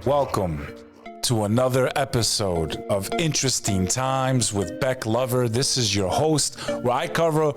Welcome to another episode of Interesting Times with Bek Lover. This is your host, where I cover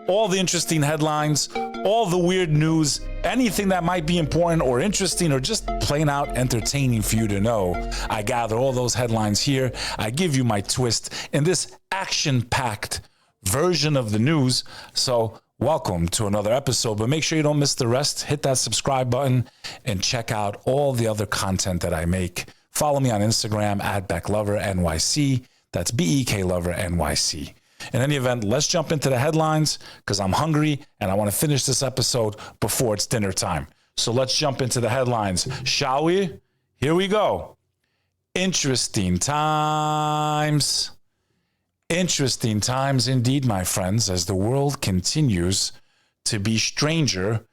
all the interesting headlines, all the weird news, anything that might be important or interesting or just plain out entertaining for you to know. I gather all those headlines here. I give you my twist in this action-packed version of the news. So welcome to another episode, but make sure you don't miss the rest. Hit that subscribe button and check out all the other content that I make. Follow me on Instagram at Bek Lover NYC. That's Bek Lover NYC. In any event, let's jump into the headlines because I'm hungry and I want to finish this episode before it's dinner time. So let's jump into the headlines, shall we? Here we go. Interesting times. Interesting times indeed, my friends, as the world continues to be stranger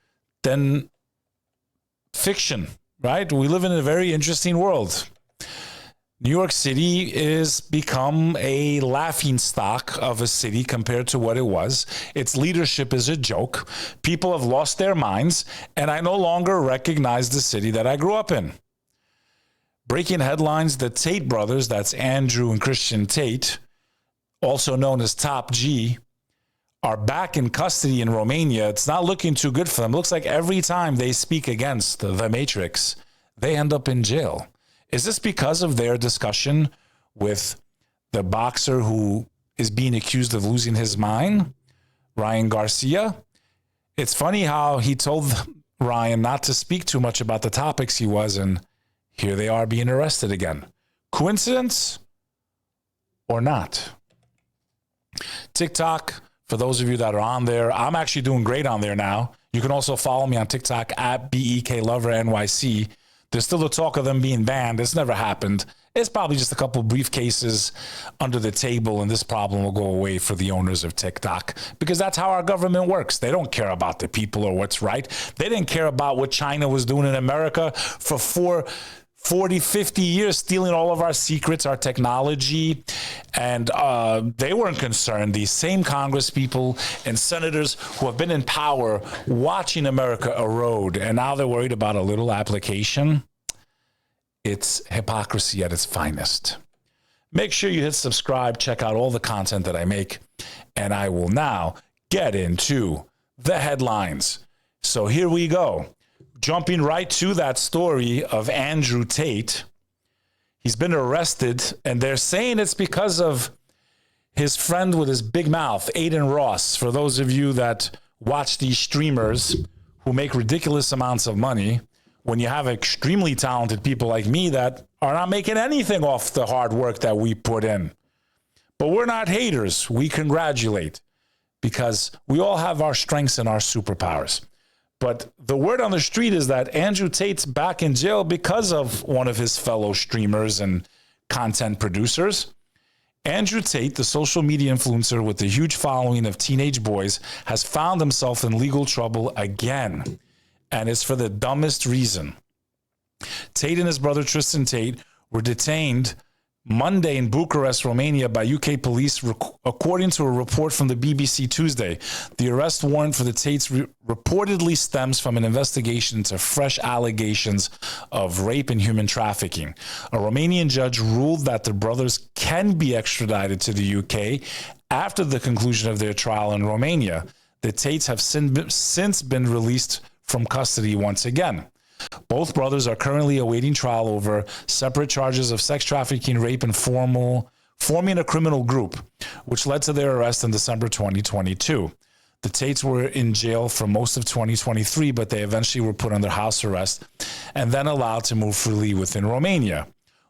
than fiction, right? We live in a very interesting world. New York City is become a laughingstock of a city compared to what it was. Its leadership is a joke. People have lost their minds, and I no longer recognize the city that I grew up in. Breaking headlines, the Tate brothers, that's Andrew and Christian Tate, also known as Top G, are back in custody in Romania. It's not looking too good for them. It looks like every time they speak against the Matrix, they end up in jail. Is this because of their discussion with the boxer who is being accused of losing his mind, Ryan Garcia? It's funny how he told Ryan not to speak too much about the topics he was, and here they are being arrested again. Coincidence or not? TikTok, for those of you that are on there, I'm actually doing great on there now. You can also follow me on TikTok at Bek Lover NYC. There's still the talk of them being banned. It's never happened. It's probably just a couple briefcases under the table, and this problem will go away for the owners of TikTok because that's how our government works. They don't care about the people or what's right. They didn't care about what China was doing in America for 40, 50 years, stealing all of our secrets, our technology, and they weren't concerned. These same Congress people and senators who have been in power watching America erode, and now they're worried about a little application. It's hypocrisy at its finest. Make sure you hit subscribe, check out all the content that I make, and I will now get into the headlines. So here we go. Jumping right to that story of Andrew Tate. He's been arrested, and they're saying it's because of his friend with his big mouth, Adin Ross. For those of you that watch these streamers who make ridiculous amounts of money, when you have extremely talented people like me that are not making anything off the hard work that we put in. But we're not haters. We congratulate because we all have our strengths and our superpowers. But the word on the street is that Andrew Tate's back in jail because of one of his fellow streamers and content producers. Andrew Tate, the social media influencer with a huge following of teenage boys, has found himself in legal trouble again. And it's for the dumbest reason. Tate and his brother Tristan Tate were detained Monday in Bucharest, Romania by UK police, according to a report from the BBC Tuesday. The arrest warrant for the Tates reportedly stems from an investigation into fresh allegations of rape and human trafficking. A Romanian judge ruled that the brothers can be extradited to the UK after the conclusion of their trial in Romania. The Tates have since been released from custody once again. Both brothers are currently awaiting trial over separate charges of sex trafficking, rape, and forming a criminal group, which led to their arrest in December 2022. The Tates were in jail for most of 2023, but they eventually were put under house arrest and then allowed to move freely within Romania.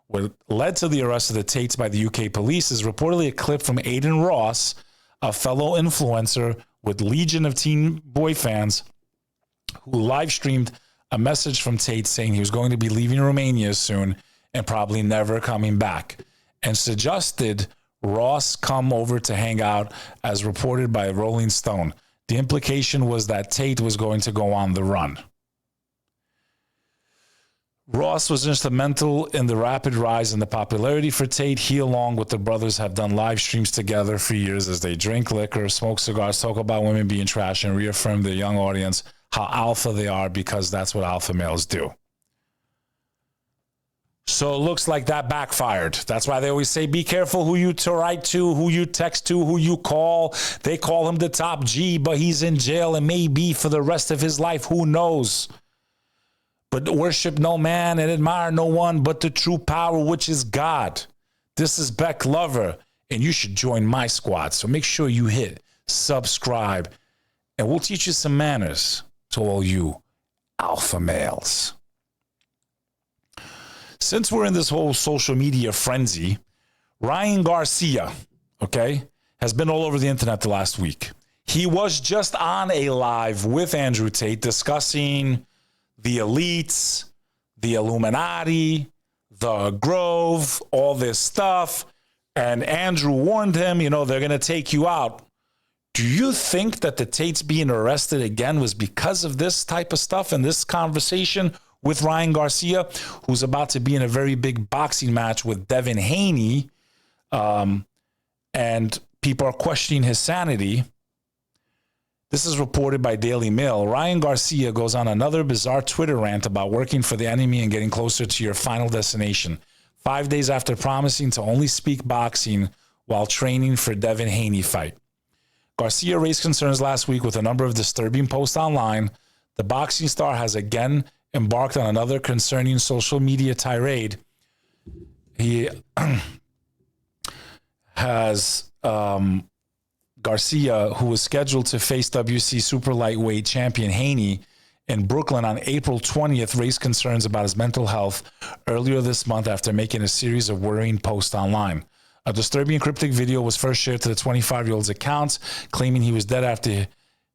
What led to the arrest of the Tates by the UK police is reportedly a clip from Adin Ross, a fellow influencer with legion of teen boy fans, who live streamed a message from Tate saying he was going to be leaving Romania soon and probably never coming back, and suggested Ross come over to hang out, as reported by Rolling Stone. The implication was that Tate was going to go on the run. Ross was instrumental in the rapid rise in the popularity for Tate. He, along with the brothers, have done live streams together for years as they drink liquor, smoke cigars, talk about women being trash, and reaffirm their young audience how alpha they are, because that's what alpha males do. So it looks like that backfired. That's why they always say, be careful who you write to, who you text to, who you call. They call him the top G, but he's in jail and may be for the rest of his life. Who knows? But worship no man and admire no one but the true power, which is God. This is Bek Lover, and you should join my squad. So make sure you hit subscribe, and we'll teach you some manners to all you alpha males. Since we're in this whole social media frenzy, Ryan Garcia, okay, has been all over the internet the last week. He was just on a live with Andrew Tate discussing the elites, the Illuminati, the Grove, all this stuff. And Andrew warned him, they're going to take you out. Do you think that the Tates being arrested again was because of this type of stuff and this conversation with Ryan Garcia, who's about to be in a very big boxing match with Devin Haney, and people are questioning his sanity? This is reported by Daily Mail. Ryan Garcia goes on another bizarre Twitter rant about working for the enemy and getting closer to your final destination, 5 days after promising to only speak boxing while training for Devin Haney fight. Garcia raised concerns last week with a number of disturbing posts online. The boxing star has again embarked on another concerning social media tirade. He has Garcia, who was scheduled to face WC super lightweight champion Haney in Brooklyn on April 20th, raised concerns about his mental health earlier this month after making a series of worrying posts online. A disturbing cryptic video was first shared to the 25-year-old's account, claiming he was dead after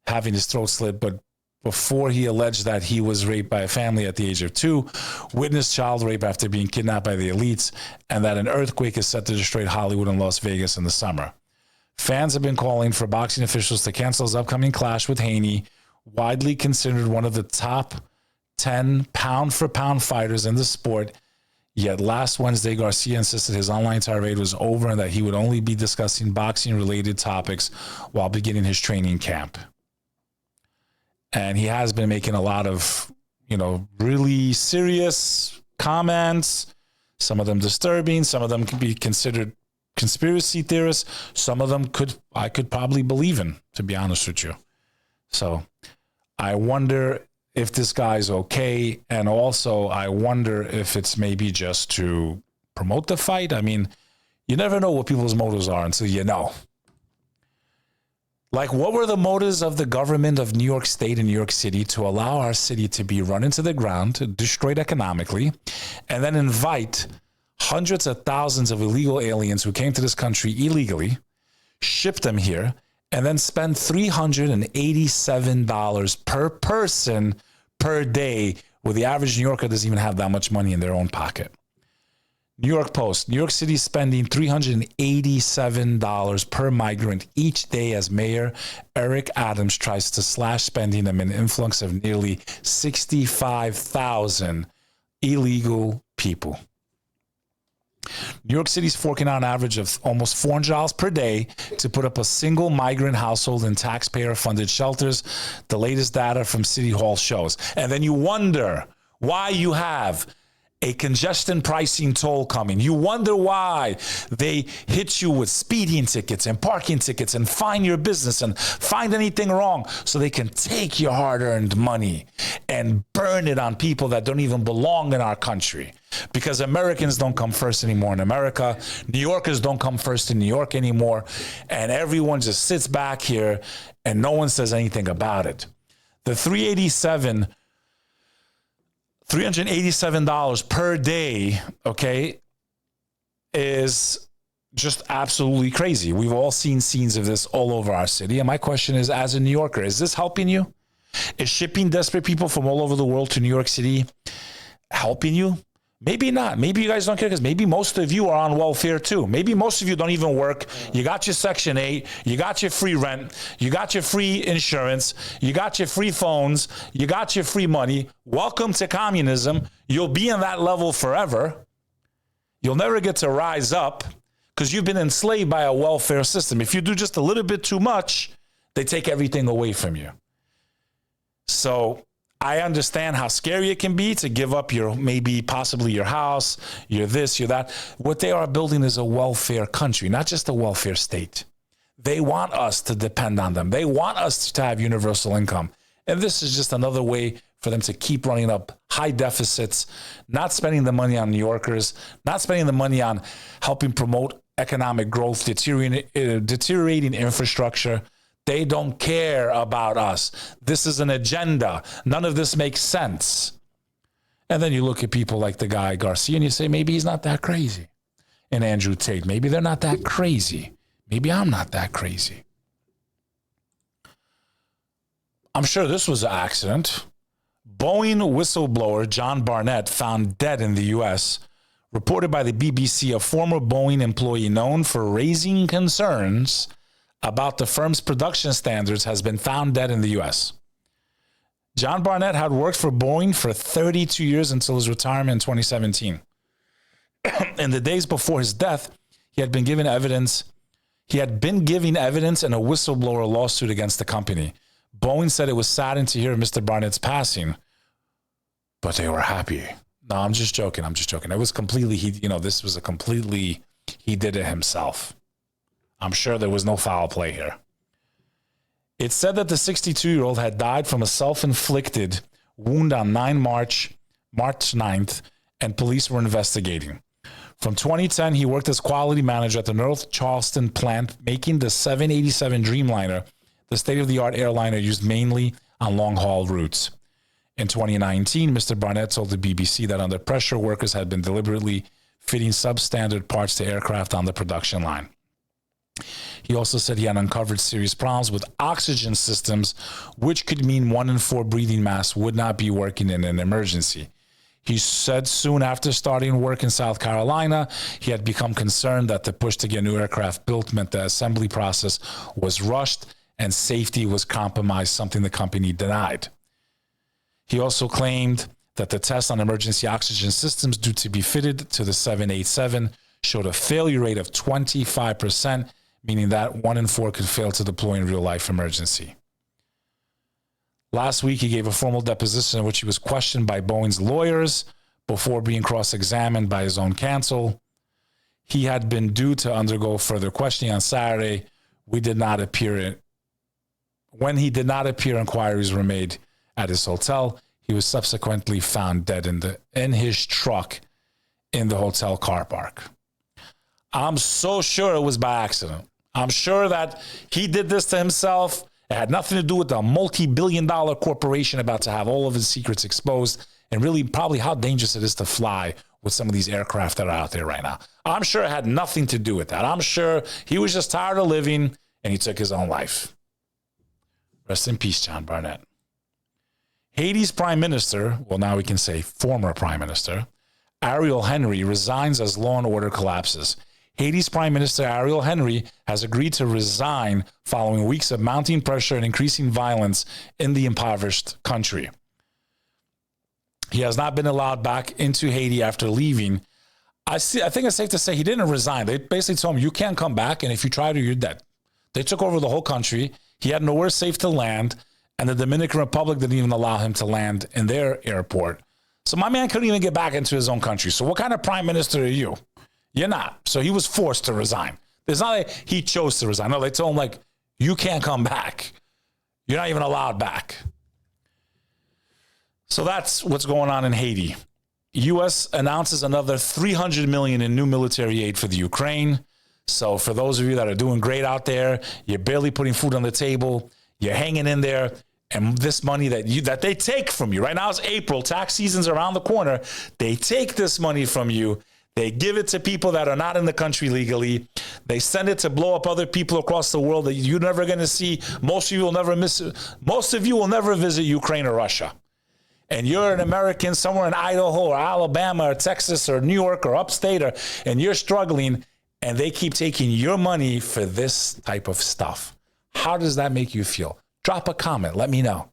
having his throat slit, but before he alleged that he was raped by a family at the age of 2, witnessed child rape after being kidnapped by the elites, and that an earthquake is set to destroy Hollywood and Las Vegas in the summer. Fans have been calling for boxing officials to cancel his upcoming clash with Haney, widely considered one of the top 10 pound-for-pound fighters in the sport. Yet last Wednesday, Garcia insisted his online tirade was over and that he would only be discussing boxing-related topics while beginning his training camp. And he has been making a lot of, really serious comments, some of them disturbing, some of them can be considered conspiracy theorists, some of them I could probably believe in, to be honest with you. So I wonder if this guy's okay, and also I wonder if it's maybe just to promote the fight. I mean, you never know what people's motives are until you know. Like, what were the motives of the government of New York State and New York City to allow our city to be run into the ground, destroyed economically, and then invite hundreds of thousands of illegal aliens who came to this country illegally, ship them here, and then spend $387 per person per day, where the average New Yorker doesn't even have that much money in their own pocket? New York Post, New York City spending $387 per migrant each day as Mayor Eric Adams tries to slash spending amid an influx of nearly 65,000 illegal people. New York City's forking out an average of almost $400 per day to put up a single migrant household in taxpayer-funded shelters, the latest data from City Hall shows. And then you wonder why you have a congestion pricing toll coming. You wonder why they hit you with speeding tickets and parking tickets and fine your business and find anything wrong so they can take your hard-earned money and burn it on people that don't even belong in our country. Because Americans don't come first anymore in America. New Yorkers don't come first in New York anymore. And everyone just sits back here and no one says anything about it. The $387 per day, okay, is just absolutely crazy. We've all seen scenes of this all over our city. And my question is, as a New Yorker, is this helping you? Is shipping desperate people from all over the world to New York City helping you? Maybe not. Maybe you guys don't care because maybe most of you are on welfare too. Maybe most of you don't even work. You got your Section 8. You got your free rent. You got your free insurance. You got your free phones. You got your free money. Welcome to communism. You'll be in that level forever. You'll never get to rise up because you've been enslaved by a welfare system. If you do just a little bit too much, they take everything away from you. So I understand how scary it can be to give up possibly your house, your this, your that. What they are building is a welfare country, not just a welfare state. They want us to depend on them. They want us to have universal income. And this is just another way for them to keep running up high deficits, not spending the money on New Yorkers, not spending the money on helping promote economic growth, deteriorating infrastructure. They don't care about us. This is an agenda. None of this makes sense. And then you look at people like the guy Garcia and you say, maybe he's not that crazy. And Andrew Tate, maybe they're not that crazy. Maybe I'm not that crazy. I'm sure this was an accident. Boeing whistleblower John Barnett found dead in the U.S., reported by the BBC, a former Boeing employee known for raising concerns about the firm's production standards has been found dead in the U.S. John Barnett had worked for Boeing for 32 years until his retirement in 2017. In the days before his death, he had been giving evidence in a whistleblower lawsuit against the company. Boeing said it was saddened to hear Mr. Barnett's passing, but they were happy. No, I'm just joking. It was completely, he did it himself. I'm sure there was no foul play here. It said that the 62-year-old had died from a self-inflicted wound on March 9th, and police were investigating. From 2010, he worked as quality manager at the North Charleston plant, making the 787 Dreamliner, the state-of-the-art airliner used mainly on long-haul routes. In 2019, Mr. Barnett told the BBC that under pressure, workers had been deliberately fitting substandard parts to aircraft on the production line. He also said he had uncovered serious problems with oxygen systems, which could mean 1 in 4 breathing masks would not be working in an emergency. He said soon after starting work in South Carolina, he had become concerned that the push to get new aircraft built meant the assembly process was rushed and safety was compromised, something the company denied. He also claimed that the test on emergency oxygen systems due to be fitted to the 787 showed a failure rate of 25%, meaning that 1 in 4 could fail to deploy in real-life emergency. Last week, he gave a formal deposition in which he was questioned by Boeing's lawyers before being cross-examined by his own counsel. He had been due to undergo further questioning on Saturday. When he did not appear, inquiries were made at his hotel. He was subsequently found dead in his truck in the hotel car park. I'm so sure it was by accident. I'm sure that he did this to himself. It had nothing to do with the multi-billion-dollar corporation about to have all of his secrets exposed, and really probably how dangerous it is to fly with some of these aircraft that are out there right now. I'm sure it had nothing to do with that. I'm sure he was just tired of living and he took his own life. Rest in peace, John Barnett. Haiti's prime minister, well, now we can say former prime minister, Ariel Henry, resigns as law and order collapses. Haiti's Prime Minister Ariel Henry has agreed to resign following weeks of mounting pressure and increasing violence in the impoverished country. He has not been allowed back into Haiti after leaving. I think it's safe to say he didn't resign. They basically told him, you can't come back, and if you try to, you're dead. They took over the whole country. He had nowhere safe to land, and the Dominican Republic didn't even allow him to land in their airport. So my man couldn't even get back into his own country. So what kind of prime minister are you? You're not. So he was forced to resign. It's not like he chose to resign. No, they told him, like, you can't come back. You're not even allowed back. So that's what's going on in Haiti. U.S. announces another $300 million in new military aid for the Ukraine. So for those of you that are doing great out there, you're barely putting food on the table, you're hanging in there, and this money that they take from you, right now it's April, tax season's around the corner, they take this money from you. They give it to people that are not in the country legally. They send it to blow up other people across the world that you're never going to see. Most of you will never visit Ukraine or Russia. And you're an American somewhere in Idaho or Alabama or Texas or New York or upstate, and you're struggling, and they keep taking your money for this type of stuff. How does that make you feel? Drop a comment. Let me know.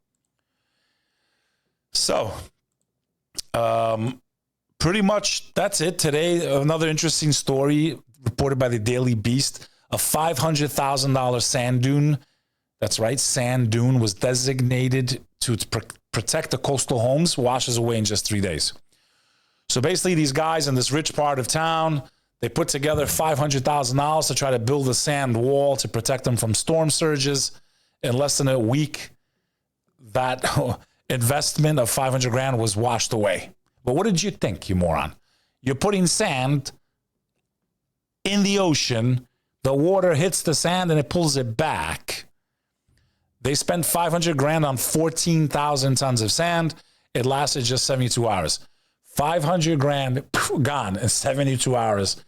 So, pretty much that's it. Today, another interesting story reported by the Daily Beast. A $500,000 sand dune, that's right, sand dune, was designated to protect the coastal homes washes away in just 3 days. So basically, these guys in this rich part of town, they put together $500,000 to try to build a sand wall to protect them from storm surges. In less than a week, that investment of $500,000 was washed away. But what did you think, you moron? You're putting sand in the ocean. The water hits the sand and it pulls it back. They spent $500,000 on 14,000 tons of sand. It lasted just 72 hours. $500,000 gone in 72 hours.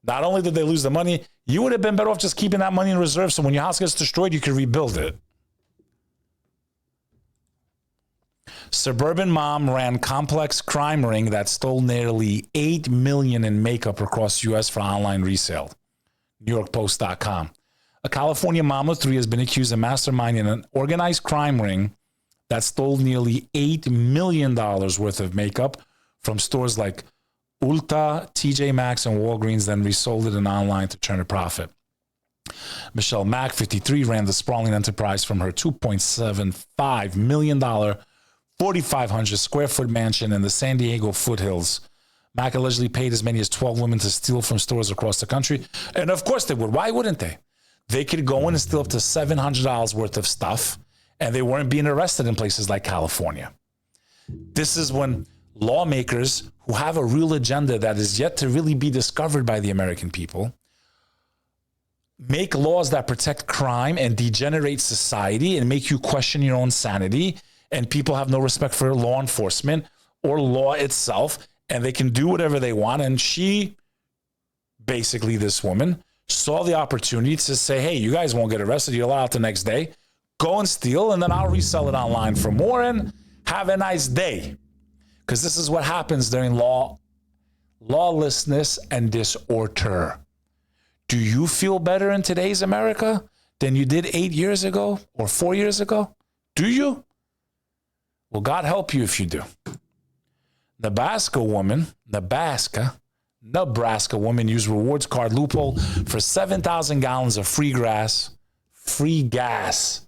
Not only did they lose the money, you would have been better off just keeping that money in reserve so when your house gets destroyed, you can rebuild it. Suburban Mom ran complex crime ring that stole nearly $8 million in makeup across the U.S. for online resale. NewYorkPost.com. A California mom of 3 has been accused of masterminding an organized crime ring that stole nearly $8 million worth of makeup from stores like Ulta, TJ Maxx, and Walgreens, then resold it online to turn a profit. Michelle Mack, 53, ran the sprawling enterprise from her $2.75 million 4,500 square foot mansion in the San Diego foothills. Mack allegedly paid as many as 12 women to steal from stores across the country. And of course they would. Why wouldn't they? They could go in and steal up to $700 worth of stuff, and they weren't being arrested in places like California. This is when lawmakers who have a real agenda that is yet to really be discovered by the American people make laws that protect crime and degenerate society and make you question your own sanity, and people have no respect for law enforcement or law itself, and they can do whatever they want. And she, basically this woman, saw the opportunity to say, hey, you guys won't get arrested. You're allowed the next day. Go and steal, and then I'll resell it online for more, and have a nice day. Because this is what happens during lawlessness and disorder. Do you feel better in today's America than you did 8 years ago or 4 years ago? Do you? Well, God help you if you do. Nebraska woman used rewards card loophole for 7,000 gallons of free gas.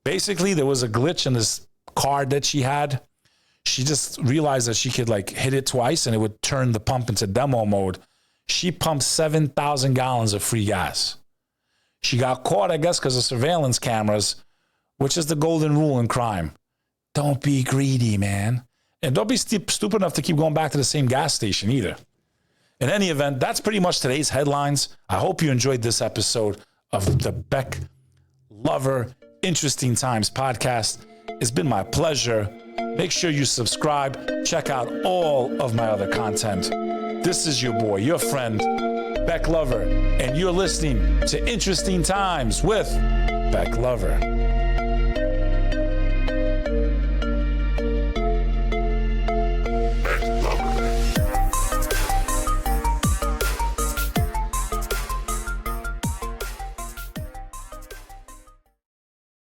Basically, there was a glitch in this card that she had. She just realized that she could hit it twice and it would turn the pump into demo mode. She pumped 7,000 gallons of free gas. She got caught, I guess, because of surveillance cameras, which is the golden rule in crime. Don't be greedy, man. And don't be stupid enough to keep going back to the same gas station either. In any event, that's pretty much today's headlines. I hope you enjoyed this episode of the Bek Lover Interesting Times podcast. It's been my pleasure. Make sure you subscribe. Check out all of my other content. This is your boy, your friend, Bek Lover, and you're listening to Interesting Times with Bek Lover.